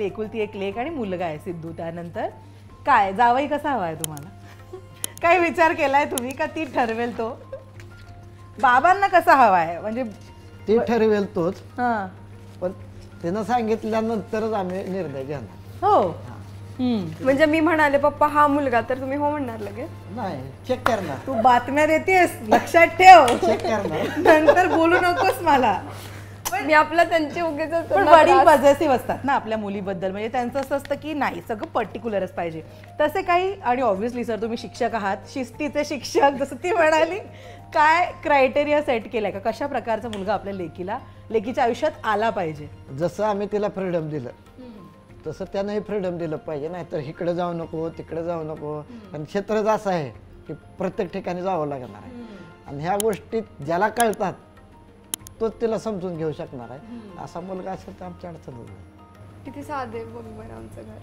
घरातली एकुलती एक लेक आणि मुलगा आहे सिद्धू. त्यानंतर काय जावई कसा हवाय तुम्हाला? काय विचार केलाय तुम्ही का ती ठरवेल तो? बाबांना कसा हवाय म्हणजे ती ठरवेल तोच, हां पण तिनं सांगितल्यानंतरच आम्ही निर्णय घेणार. हो म्हणजे मी म्हणाले पप्पा हा मुलगा तर तुम्ही हो म्हणणार लगेच? नाही, चेक करणार. तू बातम्या देतेस लक्षात ठेव. चेक करणार. नंतर बोलू नकोस मला. मी आपला त्यांचे उगेच पण वडील पॉझिटिव्ह असतात ना आपल्या मुलीबद्दल, म्हणजे त्यांचं असं असतं की नाही सगळं पर्टिक्युलरच पाहिजे तसे काही. आणि ऑब्व्हियसली सर तुम्ही शिक्षक आहात, शिस्तीचे शिक्षक, जसं ती म्हणाली. काय क्रायटेरिया सेट केलाय का कशा प्रकारचा मुलगा आपल्या लेकीच्या आयुष्यात आला पाहिजे? जसं आम्ही तिला फ्रीडम दिलं तसं त्यानंही फ्रीडम दिलं पाहिजे. नाही तर इकडे जाऊ नको तिकडे जाऊ नको. आणि क्षेत्रच असं आहे की प्रत्येक ठिकाणी जावं लागणार आहे. आणि ह्या गोष्टी ज्याला कळतात तोच तिला समजून घेऊ शकणार आहे. असा मुलगा असेल तर आमच्या अडचण होईल. किती साधे बघ बरं आमचं घर.